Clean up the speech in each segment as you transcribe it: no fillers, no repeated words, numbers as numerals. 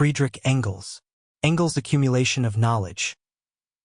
Friedrich Engels. Engels' accumulation of knowledge.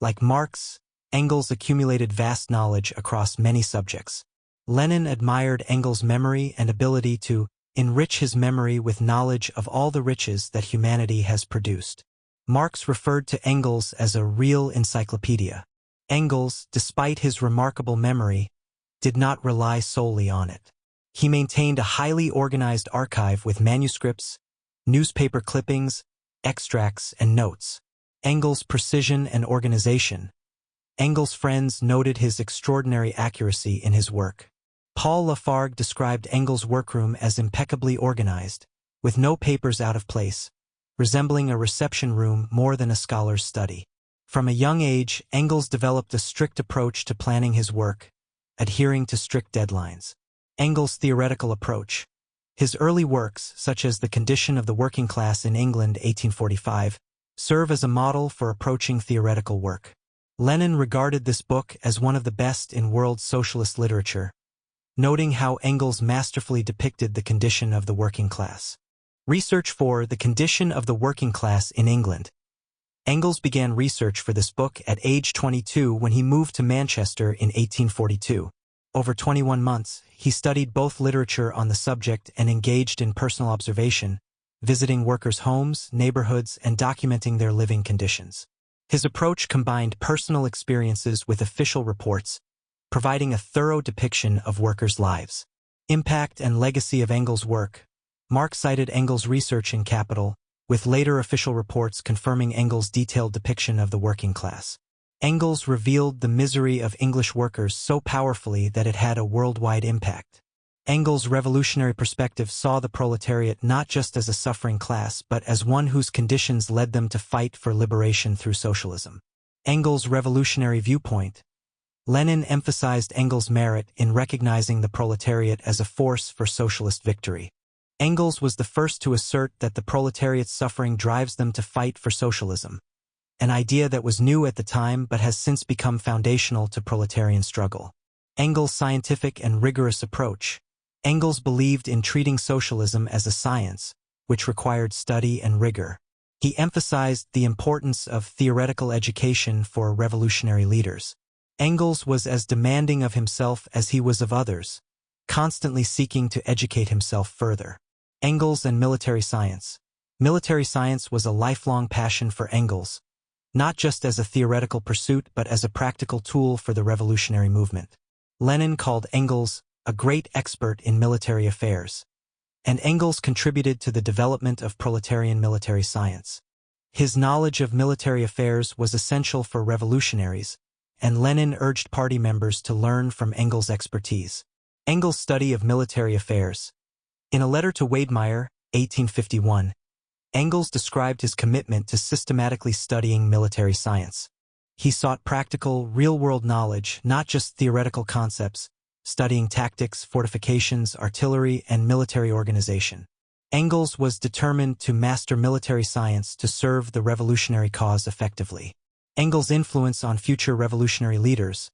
Like Marx, Engels accumulated vast knowledge across many subjects. Lenin admired Engels' memory and ability to enrich his memory with knowledge of all the riches that humanity has produced. Marx referred to Engels as a real encyclopedia. Engels, despite his remarkable memory, did not rely solely on it. He maintained a highly organized archive with manuscripts, newspaper clippings, extracts, and notes. Engels' precision and organization. Engels' friends noted his extraordinary accuracy in his work. Paul Lafargue described Engels' workroom as impeccably organized, with no papers out of place, resembling a reception room more than a scholar's study. From a young age, Engels developed a strict approach to planning his work, adhering to strict deadlines. Engels' theoretical approach. His early works, such as The Condition of the Working Class in England 1845, serve as a model for approaching theoretical work. Lenin regarded this book as one of the best in world socialist literature, noting how Engels masterfully depicted the condition of the working class. Research for The Condition of the Working Class in England. Engels began research for this book at age 22 when he moved to Manchester in 1842. Over 21 months, he studied both literature on the subject and engaged in personal observation, visiting workers' homes, neighborhoods, and documenting their living conditions. His approach combined personal experiences with official reports, providing a thorough depiction of workers' lives. Impact and legacy of Engels' work. Marx cited Engels' research in Capital, with later official reports confirming Engels' detailed depiction of the working class. Engels revealed the misery of English workers so powerfully that it had a worldwide impact. Engels' revolutionary perspective saw the proletariat not just as a suffering class but as one whose conditions led them to fight for liberation through socialism. Engels' revolutionary viewpoint. Lenin emphasized Engels' merit in recognizing the proletariat as a force for socialist victory. Engels was the first to assert that the proletariat's suffering drives them to fight for socialism, an idea that was new at the time but has since become foundational to proletarian struggle. Engels' scientific and rigorous approach. Engels believed in treating socialism as a science, which required study and rigor. He emphasized the importance of theoretical education for revolutionary leaders. Engels was as demanding of himself as he was of others, constantly seeking to educate himself further. Engels and military science. Military science was a lifelong passion for Engels, not just as a theoretical pursuit but as a practical tool for the revolutionary movement. Lenin called Engels a great expert in military affairs, and Engels contributed to the development of proletarian military science. His knowledge of military affairs was essential for revolutionaries, and Lenin urged party members to learn from Engels' expertise. Engels' study of military affairs. In a letter to Wedemeyer, 1851, Engels described his commitment to systematically studying military science. He sought practical, real-world knowledge, not just theoretical concepts, studying tactics, fortifications, artillery, and military organization. Engels was determined to master military science to serve the revolutionary cause effectively. Engels' influence on future revolutionary leaders.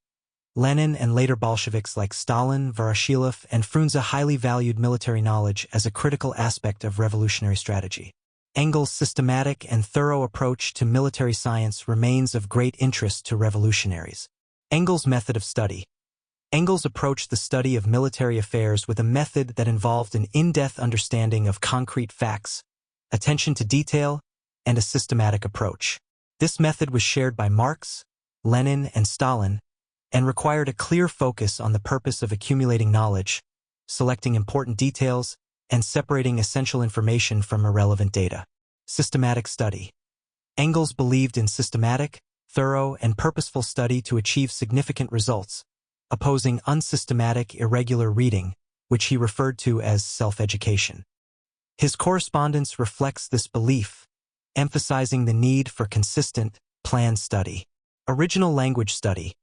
Lenin and later Bolsheviks like Stalin, Voroshilov, and Frunze highly valued military knowledge as a critical aspect of revolutionary strategy. Engels' systematic and thorough approach to military science remains of great interest to revolutionaries. Engels' method of study. Engels approached the study of military affairs with a method that involved an in-depth understanding of concrete facts, attention to detail, and a systematic approach. This method was shared by Marx, Lenin, and Stalin, and required a clear focus on the purpose of accumulating knowledge, selecting important details, and separating essential information from irrelevant data. Systematic study. Engels believed in systematic, thorough, and purposeful study to achieve significant results, opposing unsystematic, irregular reading, which he referred to as self-education. His correspondence reflects this belief, emphasizing the need for consistent, planned study. Original language study.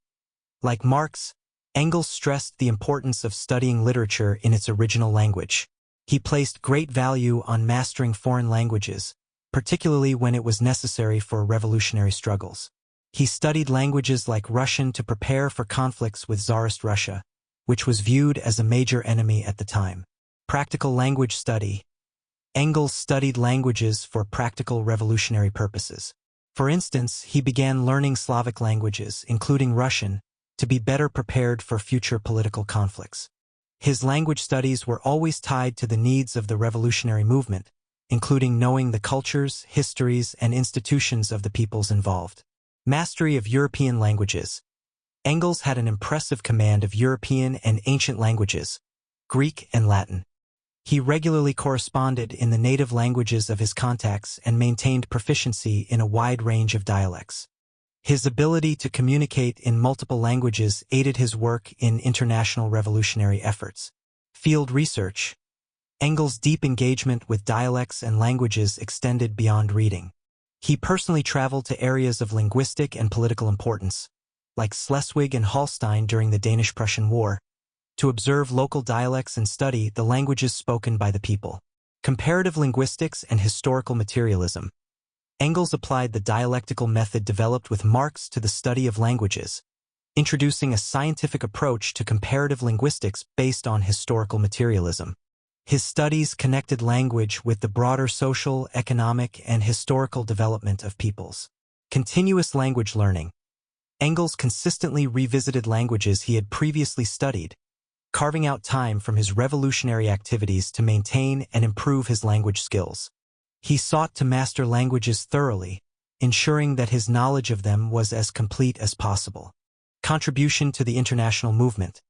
Like Marx, Engels stressed the importance of studying literature in its original language. He placed great value on mastering foreign languages, particularly when it was necessary for revolutionary struggles. He studied languages like Russian to prepare for conflicts with Tsarist Russia, which was viewed as a major enemy at the time. Practical language study. Engels studied languages for practical revolutionary purposes. For instance, he began learning Slavic languages, including Russian, to be better prepared for future political conflicts. His language studies were always tied to the needs of the revolutionary movement, including knowing the cultures, histories, and institutions of the peoples involved. Mastery of European languages. Engels had an impressive command of European and ancient languages, Greek and Latin. He regularly corresponded in the native languages of his contacts and maintained proficiency in a wide range of dialects. His ability to communicate in multiple languages aided his work in international revolutionary efforts. Field research. Engels' deep engagement with dialects and languages extended beyond reading. He personally traveled to areas of linguistic and political importance, like Schleswig and Holstein during the Danish-Prussian War, to observe local dialects and study the languages spoken by the people. Comparative linguistics and historical materialism. Engels applied the dialectical method developed with Marx to the study of languages, introducing a scientific approach to comparative linguistics based on historical materialism. His studies connected language with the broader social, economic, and historical development of peoples. Continuous language learning. Engels consistently revisited languages he had previously studied, carving out time from his revolutionary activities to maintain and improve his language skills. He sought to master languages thoroughly, ensuring that his knowledge of them was as complete as possible. Contribution to the international movement.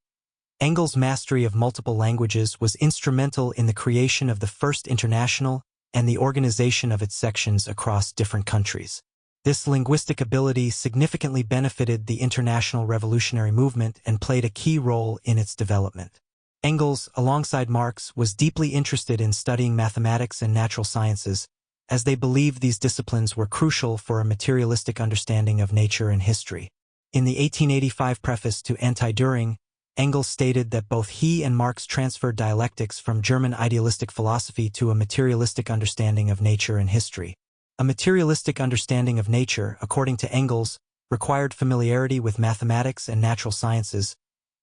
Engels' mastery of multiple languages was instrumental in the creation of the First International and the organization of its sections across different countries. This linguistic ability significantly benefited the international revolutionary movement and played a key role in its development. Engels, alongside Marx, was deeply interested in studying mathematics and natural sciences, as they believed these disciplines were crucial for a materialistic understanding of nature and history. In the 1885 preface to Anti-Düring, Engels stated that both he and Marx transferred dialectics from German idealistic philosophy to a materialistic understanding of nature and history. A materialistic understanding of nature, according to Engels, required familiarity with mathematics and natural sciences,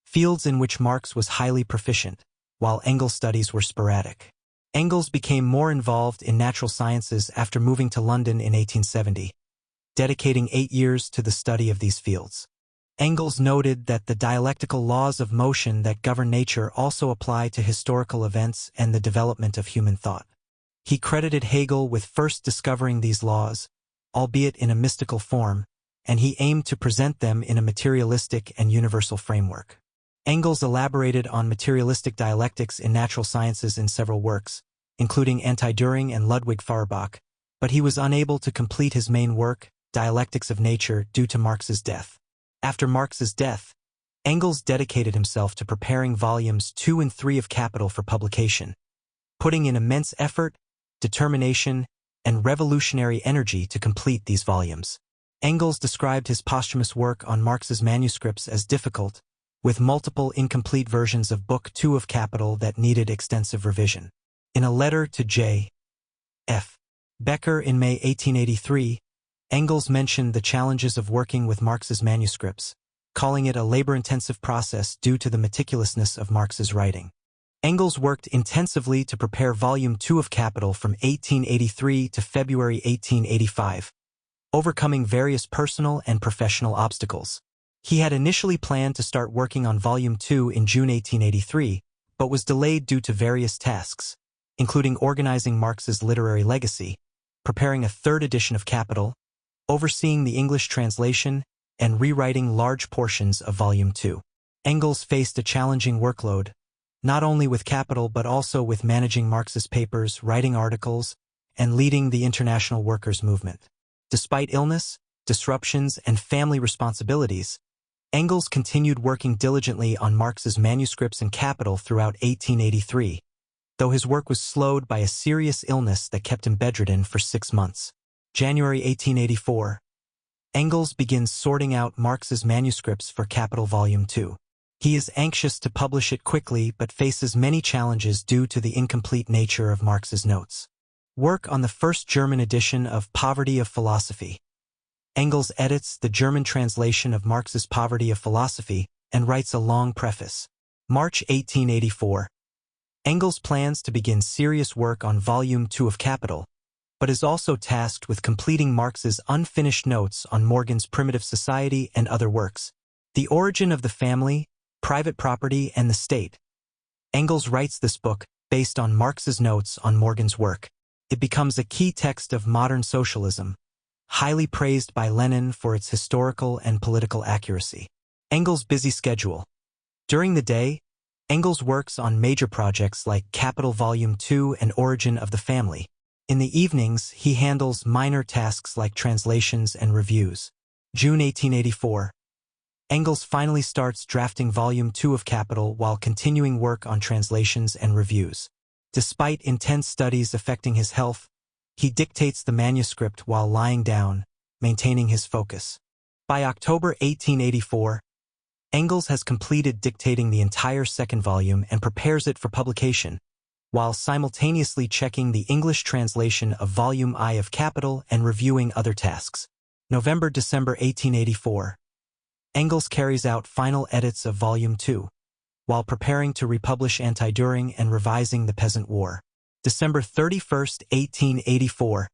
fields in which Marx was highly proficient, while Engels' studies were sporadic. Engels became more involved in natural sciences after moving to London in 1870, dedicating 8 years to the study of these fields. Engels noted that the dialectical laws of motion that govern nature also apply to historical events and the development of human thought. He credited Hegel with first discovering these laws, albeit in a mystical form, and he aimed to present them in a materialistic and universal framework. Engels elaborated on materialistic dialectics in natural sciences in several works, including Anti-Düring and Ludwig Feuerbach, but he was unable to complete his main work, Dialectics of Nature, due to Marx's death. After Marx's death, Engels dedicated himself to preparing volumes 2 and 3 of Capital for publication, putting in immense effort, determination, and revolutionary energy to complete these volumes. Engels described his posthumous work on Marx's manuscripts as difficult, with multiple incomplete versions of Book 2 of Capital that needed extensive revision. In a letter to J. F. Becker in May 1883, Engels mentioned the challenges of working with Marx's manuscripts, calling it a labor-intensive process due to the meticulousness of Marx's writing. Engels worked intensively to prepare Volume 2 of Capital from 1883 to February 1885, overcoming various personal and professional obstacles. He had initially planned to start working on Volume 2 in June 1883, but was delayed due to various tasks, including organizing Marx's literary legacy, preparing a third edition of Capital, overseeing the English translation, and rewriting large portions of Volume 2. Engels faced a challenging workload, not only with Capital but also with managing Marxist papers, writing articles, and leading the international workers' movement. Despite illness, disruptions, and family responsibilities, Engels continued working diligently on Marx's manuscripts and Capital throughout 1883, though his work was slowed by a serious illness that kept him bedridden for 6 months. January 1884. Engels begins sorting out Marx's manuscripts for Capital Volume 2. He is anxious to publish it quickly but faces many challenges due to the incomplete nature of Marx's notes. Work on the first German edition of Poverty of Philosophy. Engels edits the German translation of Marx's Poverty of Philosophy and writes a long preface. March 1884. Engels plans to begin serious work on Volume 2 of Capital, but is also tasked with completing Marx's unfinished notes on Morgan's Primitive Society and other works. The Origin of the Family, Private Property and the State. Engels writes this book based on Marx's notes on Morgan's work. It becomes a key text of modern socialism, highly praised by Lenin for its historical and political accuracy. Engels' busy schedule. During the day, Engels works on major projects like Capital Volume 2 and Origin of the Family. In the evenings, he handles minor tasks like translations and reviews. June 1884. Engels finally starts drafting Volume 2 of Capital while continuing work on translations and reviews. Despite intense studies affecting his health, he dictates the manuscript while lying down, maintaining his focus. By October 1884, Engels has completed dictating the entire second volume and prepares it for publication, while simultaneously checking the English translation of Volume I of Capital and reviewing other tasks. November-December 1884. Engels carries out final edits of Volume 2, while preparing to republish Anti-Düring and revising The Peasant War. December 31, 1884.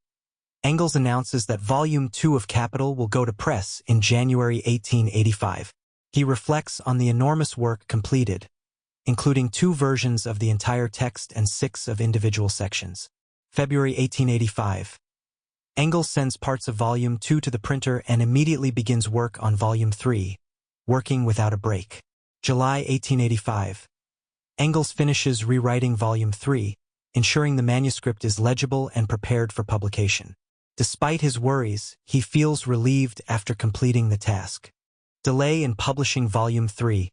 Engels announces that Volume 2 of Capital will go to press in January 1885. He reflects on the enormous work completed, including 2 versions of the entire text and 6 of individual sections. February 1885. Engels sends parts of Volume 2 to the printer and immediately begins work on Volume 3, working without a break. July 1885. Engels finishes rewriting Volume 3, ensuring the manuscript is legible and prepared for publication. Despite his worries, he feels relieved after completing the task. Delay in publishing Volume 3.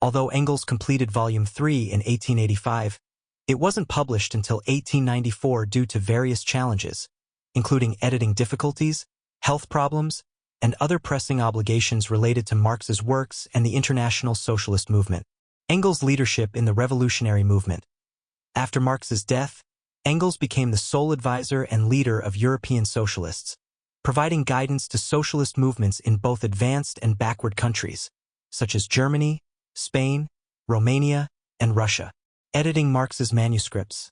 Although Engels completed Volume 3 in 1885, it wasn't published until 1894 due to various challenges, including editing difficulties, health problems, and other pressing obligations related to Marx's works and the international socialist movement. Engels' leadership in the revolutionary movement. After Marx's death, Engels became the sole advisor and leader of European socialists, providing guidance to socialist movements in both advanced and backward countries, such as Germany, Spain, Romania, and Russia. Editing Marx's manuscripts.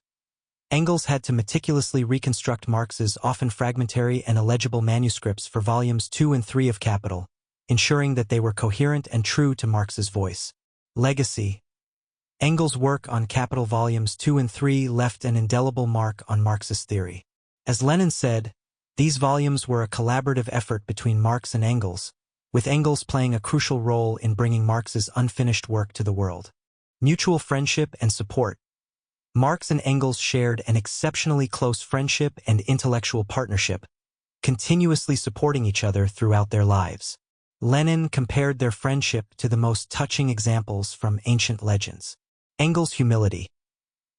Engels had to meticulously reconstruct Marx's often fragmentary and illegible manuscripts for Volumes 2 and 3 of Capital, ensuring that they were coherent and true to Marx's voice. Legacy. Engels' work on Capital Volumes 2 and 3 left an indelible mark on Marxist theory. As Lenin said, these volumes were a collaborative effort between Marx and Engels, with Engels playing a crucial role in bringing Marx's unfinished work to the world. Mutual friendship and support. Marx and Engels shared an exceptionally close friendship and intellectual partnership, continuously supporting each other throughout their lives. Lenin compared their friendship to the most touching examples from ancient legends. Engels' humility.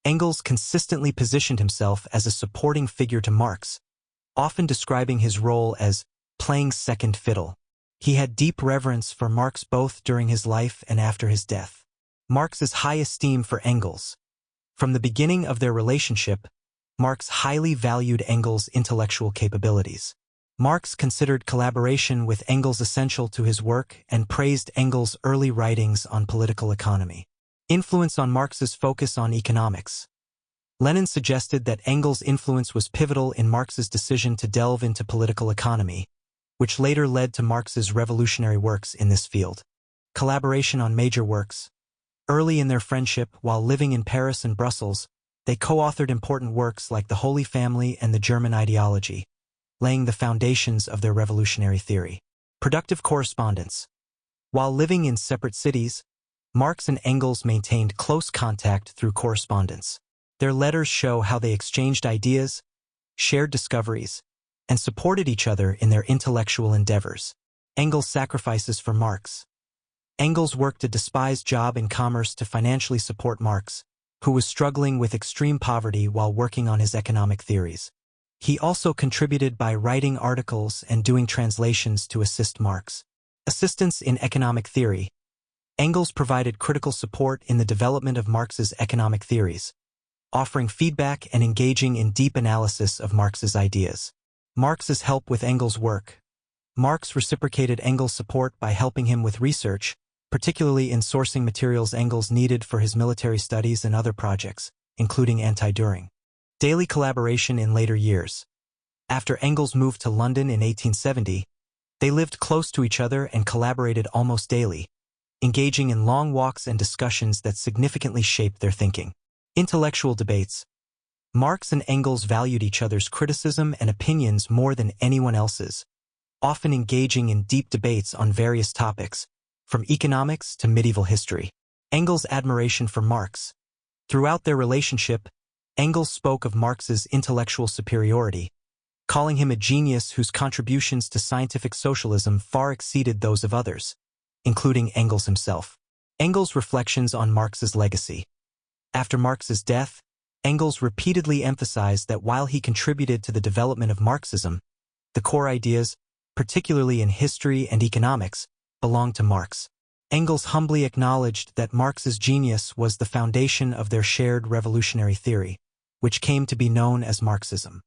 Engels consistently positioned himself as a supporting figure to Marx, often describing his role as playing second fiddle. He had deep reverence for Marx both during his life and after his death. Marx's high esteem for Engels. From the beginning of their relationship, Marx highly valued Engels' intellectual capabilities. Marx considered collaboration with Engels essential to his work and praised Engels' early writings on political economy. Influence on Marx's focus on economics. Lenin suggested that Engels' influence was pivotal in Marx's decision to delve into political economy, which later led to Marx's revolutionary works in this field. Collaboration on major works. Early in their friendship, while living in Paris and Brussels, they co-authored important works like The Holy Family and the German Ideology, laying the foundations of their revolutionary theory. Productive correspondence. While living in separate cities, Marx and Engels maintained close contact through correspondence. Their letters show how they exchanged ideas, shared discoveries, and supported each other in their intellectual endeavors. Engels' sacrifices for Marx. Engels worked a despised job in commerce to financially support Marx, who was struggling with extreme poverty while working on his economic theories. He also contributed by writing articles and doing translations to assist Marx. Assistance in economic theory. Engels provided critical support in the development of Marx's economic theories, offering feedback and engaging in deep analysis of Marx's ideas. Marx's help with Engels' work. Marx reciprocated Engels' support by helping him with research, particularly in sourcing materials Engels needed for his military studies and other projects. including anti-during. Daily collaboration in later years. After Engels moved to London in 1870, they lived close to each other and collaborated almost daily, engaging in long walks and discussions that significantly shaped their thinking. Intellectual debates. Marx and Engels valued each other's criticism and opinions more than anyone else's, often engaging in deep debates on various topics, from economics to medieval history. Engels' admiration for Marx. Throughout their relationship, Engels spoke of Marx's intellectual superiority, calling him a genius whose contributions to scientific socialism far exceeded those of others, including Engels himself. Engels' reflections on Marx's legacy. After Marx's death, Engels repeatedly emphasized that while he contributed to the development of Marxism, the core ideas, particularly in history and economics, belonged to Marx. Engels humbly acknowledged that Marx's genius was the foundation of their shared revolutionary theory, which came to be known as Marxism.